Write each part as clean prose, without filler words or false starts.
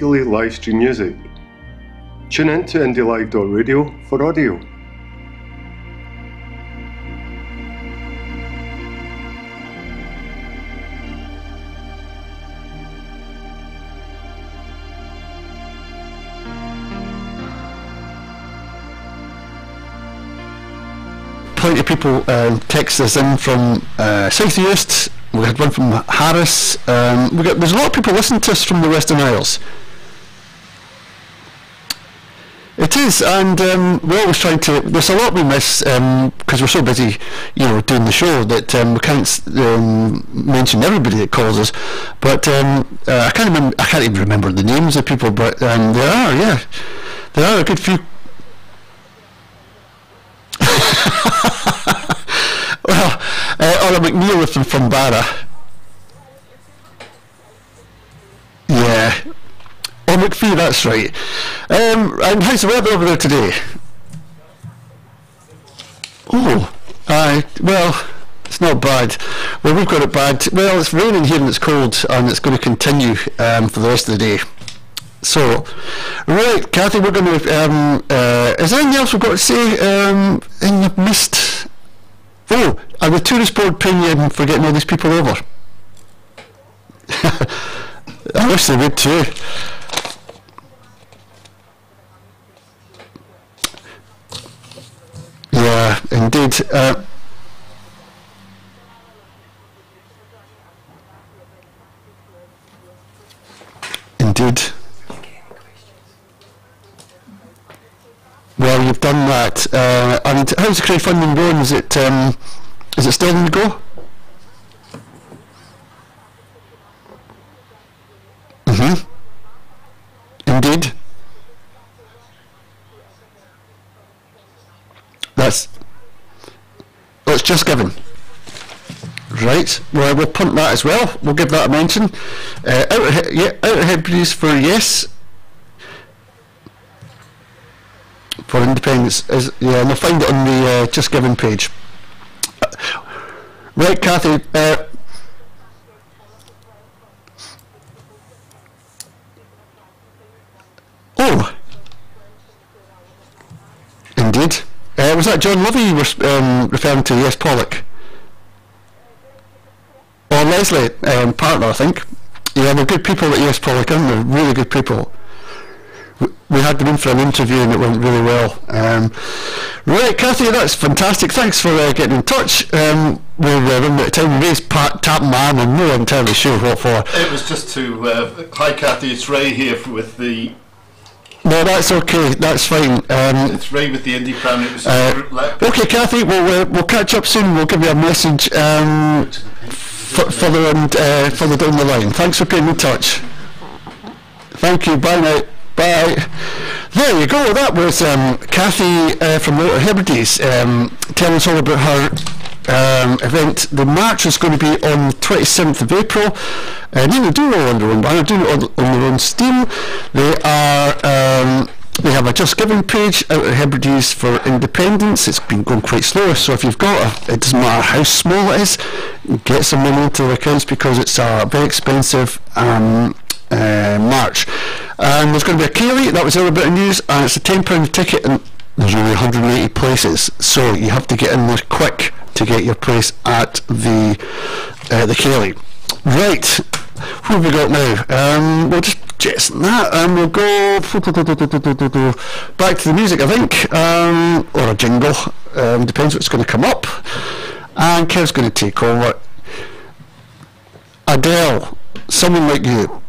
legally live stream music. Tune in to indielive.radio for audio. Plenty of people text us in from South East. We had one from Harris. There's a lot of people listening to us from the Western Isles. It is, and we're always trying to. There's a lot we miss because we're so busy, doing the show that we can't mention everybody that calls us. But I can't even remember the names of people. But there are a good few. Well, Ola McNeil from Barra. Yeah. Oh, McPhee, that's right. And how's the weather over there today? Oh, well, it's not bad. Well, we've got it bad. Well, it's raining here and it's cold, and it's going to continue for the rest of the day. So, right, Kathy, we're going to. Is there anything else we've got to say? Anything you've missed? Oh, are the tourist board paying you for getting all these people over? I wish they would too. Yeah, indeed. Indeed. Well, you've done that. And how's the crowdfunding going? Is it still in the go? Indeed. That's just given. Right. Well, we'll punt that as well. We'll give that a mention. Out ahead breeze for yes. For independence and they'll find it on the Just Given page. Right, Kathy. Oh, indeed. Was that John Lovey you were referring to? Yes, Pollock. Or Leslie, partner, I think. Yeah, they're good people at Yes Pollock, aren't they? Really good people. We had them in for an interview and it went really well. Right, Kathy, that's fantastic. Thanks for getting in touch. We're running out of time. Ray's tapping my arm. I'm not entirely sure what for. It was just to... hi, Kathy, it's Ray here with the... No, that's okay. That's fine. It's Ray with the Indie Crown. Okay, Kathy, we'll catch up soon. We'll give you a message further down the line. Thanks for getting in touch. Thank you. Bye now. Bye. There you go. That was Kathy from the Outer Hebrides telling us all about her event. The march is going to be on the 27th of April. Neither do all under one banner, do it on their own steam. They have a Just Giving page, Outer Hebrides for Independence. It's been going quite slow, so if you've got it doesn't matter how small it is, get some money into the accounts because it's a very expensive march. And there's going to be a Ceilidh, that was the other bit of news, and it's a £10 ticket and there's only 180 places, so you have to get in there quick to get your place at the Ceilidh. Right, what have we got now? We'll just jettison that and we'll go back to the music, I think, or a jingle, depends what's going to come up, and Kev's going to take over. Adele, Someone Like You.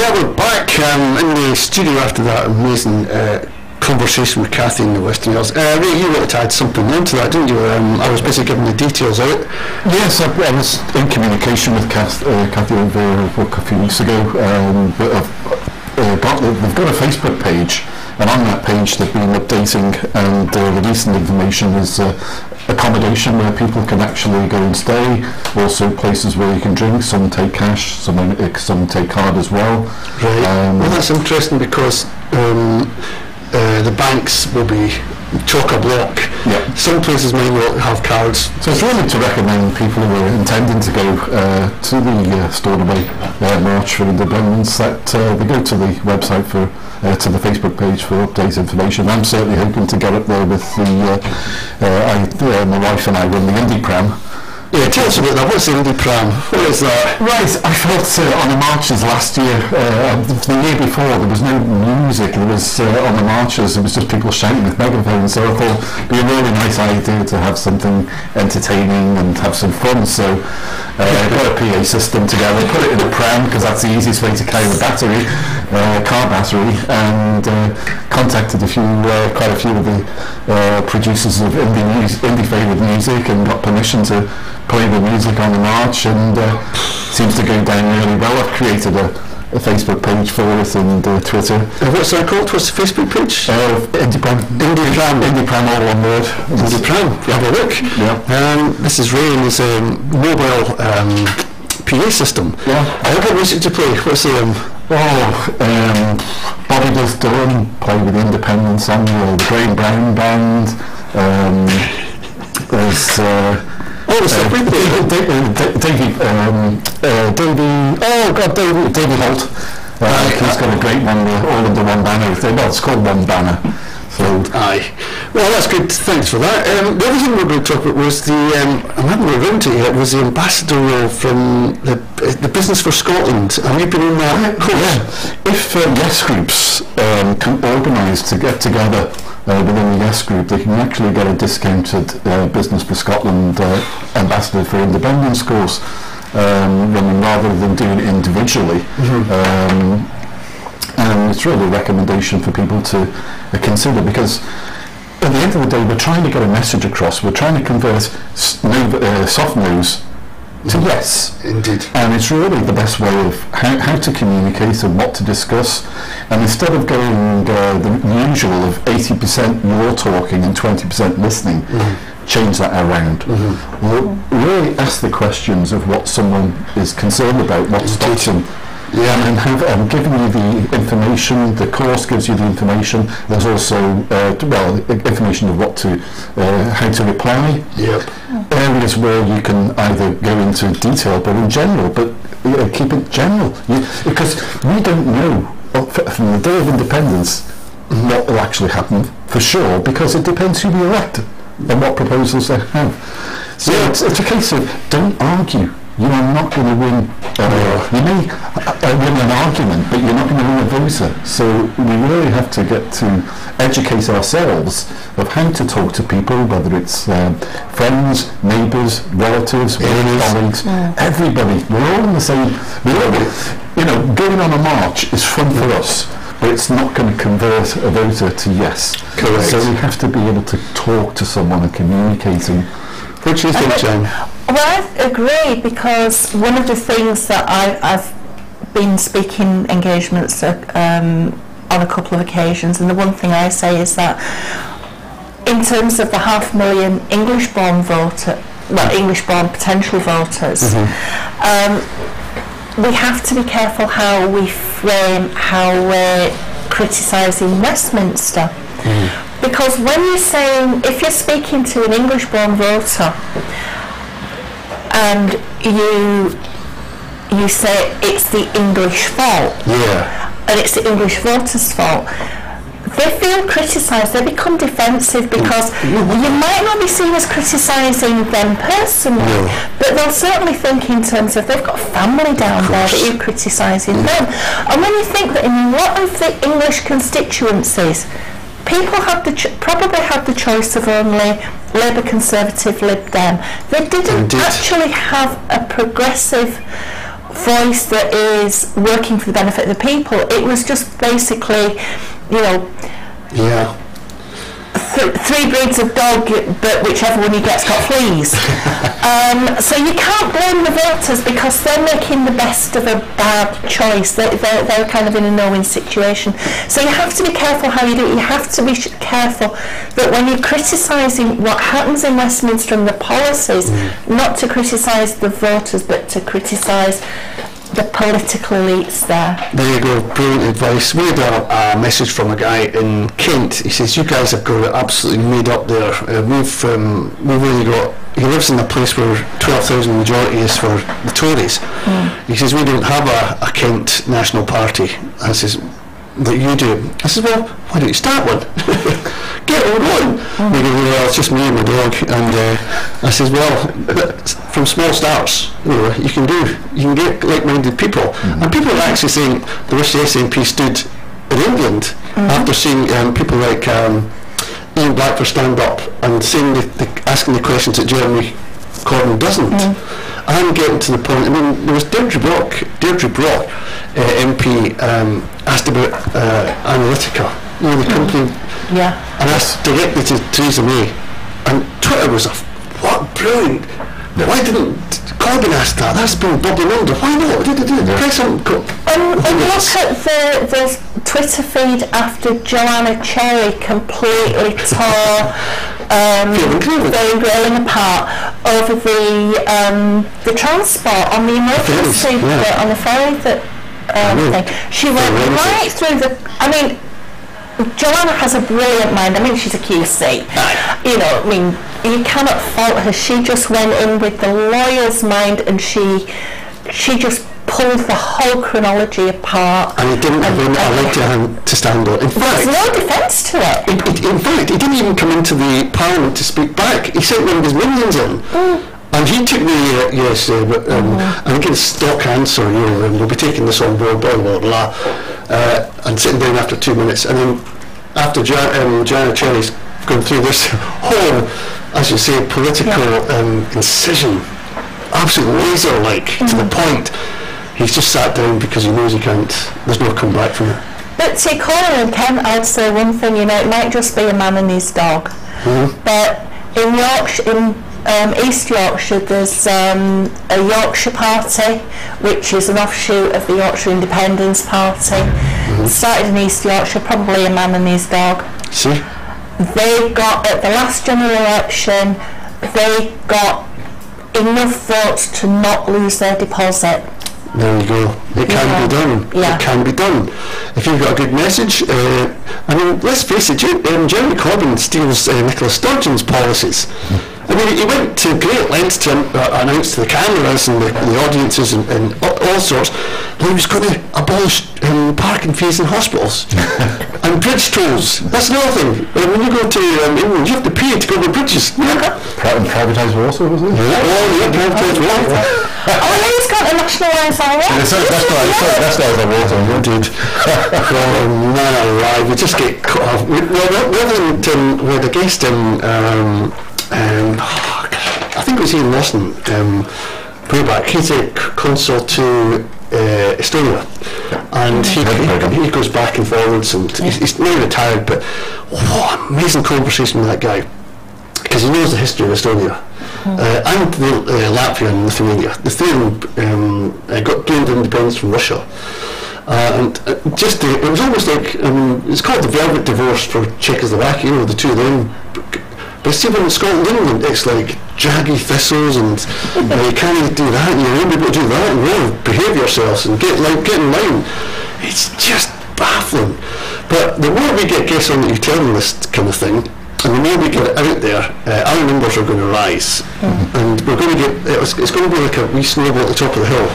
Yeah, we're back in the studio after that amazing conversation with Kathy in the Western Isles. Ray, you wanted to add something into that, didn't you? I was basically giving the details of it. Yes, I was in communication with Kathy over a few weeks ago, but they've got a Facebook page, and on that page they've been updating and releasing information as accommodation where people can actually go and stay, also places where you can drink. Some take cash, some take card as well. Right. Well, that's interesting because the banks will be chock-a-block. Yeah. Some places may not have cards. So it's really to recommend people who are intending to go to the Stornoway March for Independence that they go to the website to the Facebook page for update information. I'm certainly hoping to get up there with my wife and I run the Indie Pram. Yeah, tell us about that. What's the Indie Pram? What is that? Right, I felt on the marches last year, the year before, there was no music. There was on the marches, it was just people shouting with megaphones. So I thought it'd be a really nice idea to have something entertaining and have some fun. So got a PA system together, put it in a pram because that's the easiest way to carry the battery, car battery, and contacted quite a few of the producers of indie favoured music and got permission to play the music on the march, and seems to go down really well. I've created a Facebook page for it and Twitter. What's that called? What's the Facebook page? Indie Pram. Indie Pram. Indie Pram, all one word. Indie Pram. Have a look. Yeah. This is Ray and his mobile PA system. Yeah. What music do you play? What's the Bobby Does Durham, play with the Independence on the Graham Brown Band. There's Davey Holt. He's got a great one, all under one banner. Well, it's called One Banner. So, aye. Well, that's good. Thanks for that. The other thing we were going to talk about was the, I haven't got around to it yet, was the ambassador role from the Business for Scotland. Have you been in that course? Yeah. If yes groups can organise to get together within the yes group, they can actually get a discounted Business for Scotland Ambassador for Independence course, rather than doing it individually. Mm-hmm. And it's really a recommendation for people to consider, because at the end of the day we're trying to get a message across. We're trying to convert soft no's to yes. Indeed. And it's really the best way of how to communicate and what to discuss. And instead of going the usual of 80% you're talking and 20% listening, change that around. We'll really ask the questions of what someone is concerned about, what stops them. Yeah, and giving you the information. The course gives you the information. There's also information of what to, how to reply. Yep. Areas where you can either go into detail, but in general, but keep it general. Because we don't know from the day of independence what will actually happen for sure, because it depends who we elect and what proposals they have. So it's a case of don't argue. You are not going to win. You may win an argument, but you're not going to win a voter. So we really have to get to educate ourselves of how to talk to people, whether it's friends, neighbours, relatives, colleagues, everybody. We're all in the same. Going on a march is fun for us, but it's not going to convert a voter to yes. Correct. So we have to be able to talk to someone and communicate. What do you think, Jane? Well, I agree, because one of the things that I've been speaking engagements on a couple of occasions, and the one thing I say is that in terms of the 500,000 English-born English-born potential voters, we have to be careful how we frame how we're criticising Westminster. Because when you're saying, if you're speaking to an English-born voter and you say it's the English fault, and it's the English voters' fault, they feel criticised, they become defensive, because you might not be seen as criticising them personally, but they'll certainly think in terms of they've got family down there that you're criticising them. And when you think that in a lot of the English constituencies, people have probably had the choice of only Labour, Conservative, Lib Dem. They didn't actually have a progressive voice that is working for the benefit of the people. It was just basically, you know, three breeds of dog, but whichever one you get's got fleas. So you can't blame the voters because they're making the best of a bad choice. They're kind of in a no-win situation. So you have to be careful how you do it. You have to be careful that when you're criticising what happens in Westminster and the policies, not to criticise the voters, but to criticise the political elites there. There you go, brilliant advice. We had a message from a guy in Kent. He says, you guys have got it absolutely made up there. We've really got, he lives in a place where 12,000 majority is for the Tories. He says, we don't have a Kent National Party. I says, that you do. I says, well, why don't you start one? Get one going. They go, well, it's just me and my dog. And I says, well, from small starts, you know, you can get like-minded people. And people are actually saying the wish the SNP stood in England after seeing people like Ian Blackford stand up and saying asking the questions that Jeremy Corbyn doesn't. I'm getting to the point. I mean, there was Deirdre Brock, MP, asked about Analytica, you know, the company, and asked directly to Theresa May, and Twitter was what brilliant. Why didn't Corbyn ask that? That's been bubbling under. Why not? Press on. And look at the Twitter feed after Joanna Cherry completely tore the railing apart over the transport on the emergency on the ferry thing. She went right through the. I mean, Joanna has a brilliant mind. I mean, she's a QC. You know, I mean, you cannot fault her. She just went in with the lawyer's mind, and she just pulled the whole chronology apart. And he didn't have a leg to stand on. In fact, there's no defence to it. In fact, he didn't even come into the Parliament to speak back. He sent one of his minions in. And he took the, and again, stock answer, you know, we'll be taking this on board, blah, blah, blah, and sitting down after 2 minutes. And then after Joanna Cherry's going through this whole, as you say, political incision, absolute laser-like, to the point, he's just sat down because he knows he can't, there's no come back from it. But to Colin and Ken, I'd say one thing, you know, it might just be a man and his dog. But in Yorkshire, East Yorkshire, there's a Yorkshire Party, which is an offshoot of the Yorkshire Independence Party. Started in East Yorkshire, probably a man and his dog. See? They got, at the last general election, they got enough votes to not lose their deposit. There you go. It can be done. It can be done. If you've got a good message, I mean, let's face it, Jeremy Corbyn steals Nicola Sturgeon's policies. I mean, he went to great lengths to announce to the cameras and the audiences and all sorts that he was going to abolish parking fees in hospitals and bridge tolls. That's another thing. When you go to England, you have to pay to go to bridges. Privatise water, wasn't it? Privatise water. He's got to nationalise our water. Nationalise our water, indeed. Oh, man alive, we just get cut off. We had a guest I think it was Ian Lawson, way back. He's a consul to Estonia, and he goes back and forwards, and he's now retired, but what an amazing conversation with that guy, because he knows the history of Estonia. And Latvia and Lithuania. The three of them got gained independence from Russia. And it was almost like, it's called the velvet divorce for Czechoslovakia, you know, the two of them. But see, when in Scotland, England, it's like jaggy thistles, and you can't do that, and you're able to do that, and really behave yourselves and get in line. It's just baffling. But the more we get guests on that you tell them this kind of thing, and the more we get it out there, our numbers are going to rise, and we're going to get. It's going to be like a wee snowball at the top of the hill,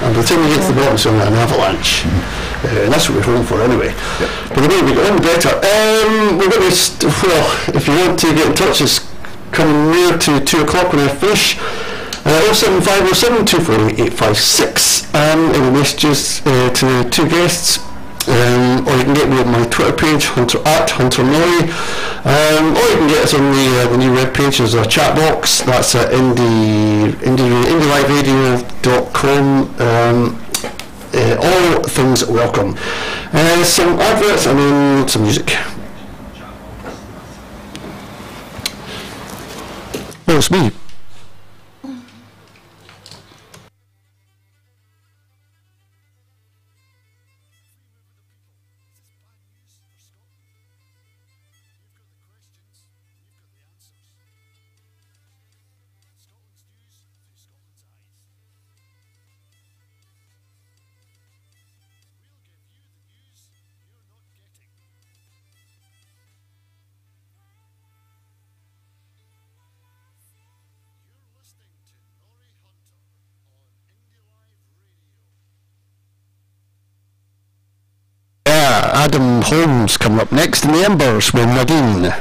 and by the time we get to the bottom, it's going to be an avalanche. And that's what we're hoping for anyway. But the way we get on better. We're going to, well, if you want to get in touch, it's coming near to 2 o'clock when I finish. 07507 248 856. Any messages to the two guests. Or you can get me on my Twitter page, Hunter Norrie. Or you can get us on the new web page. There's a chat box. That's at indieliveradio.com. all things welcome. Some adverts and then some music. Oh, it's me. Adam Holmes coming up next in the Embers with Nadine.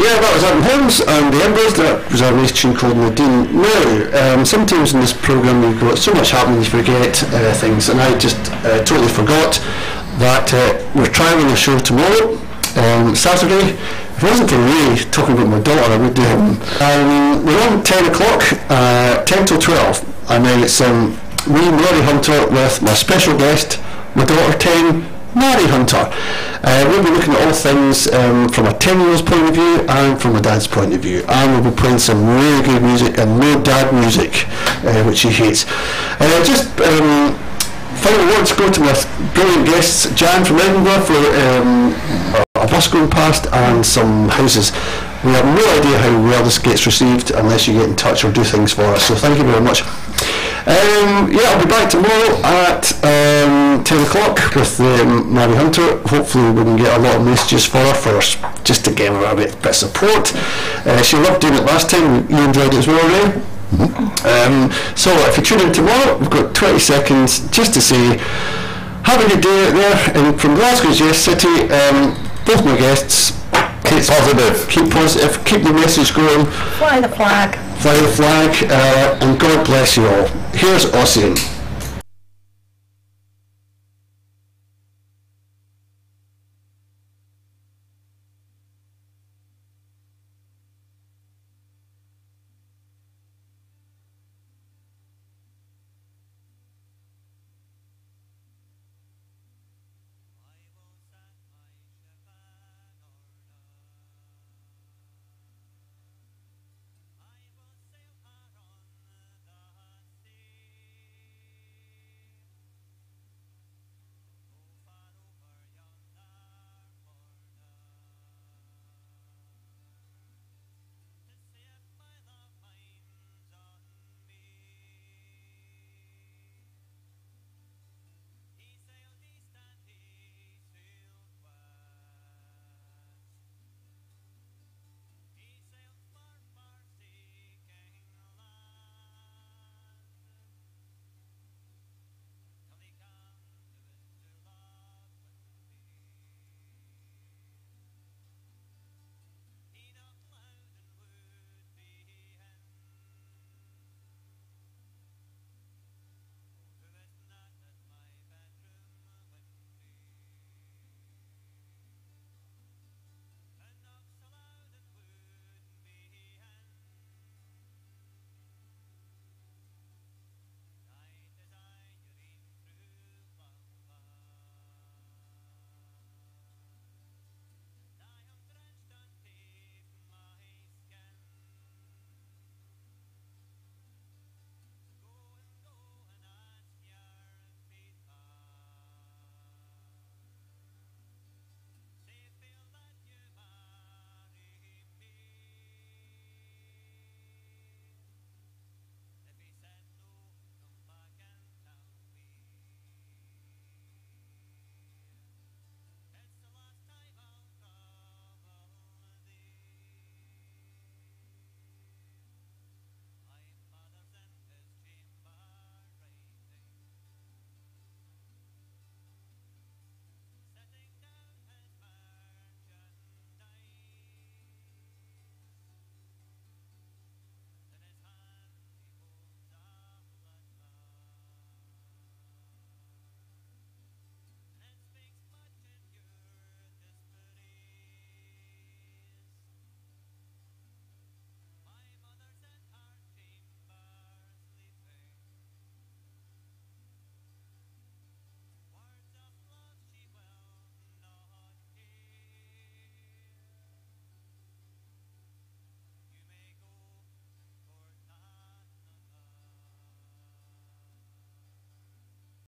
Yeah, that was Adam Holmes and the Embers. That was our race tune called Nadine. Now, sometimes in this programme you've got so much happening you forget things, and I just totally forgot that we're trialling the show tomorrow, Saturday. If it wasn't for Ray talking about my daughter, I would do him. We're on 10 o'clock, 10 till 12, and then it's me, Norrie Hunter, with my special guest, my daughter 10, Norrie Hunter. We'll be looking at all things from a 10-year-old's point of view and from a dad's point of view, and we'll be playing some really good music and no dad music, which he hates. Final words go to my brilliant guests, Jan from Edinburgh, for a bus going past and some houses. We have no idea how well this gets received unless you get in touch or do things for us, so thank you very much. I'll be back tomorrow at 10 o'clock with Norrie Hunter. Hopefully we can get a lot of messages for her just to give her a bit of support. She loved doing it last time. You enjoyed it as well, Ray? Mm-hmm. So if you tune in tomorrow, we've got 20 seconds just to say have a good day out there. And from Glasgow's Yes City, both my guests, keep positive, keep the message going. Fly the flag. Fly the flag, and God bless you all. Here's Ossian.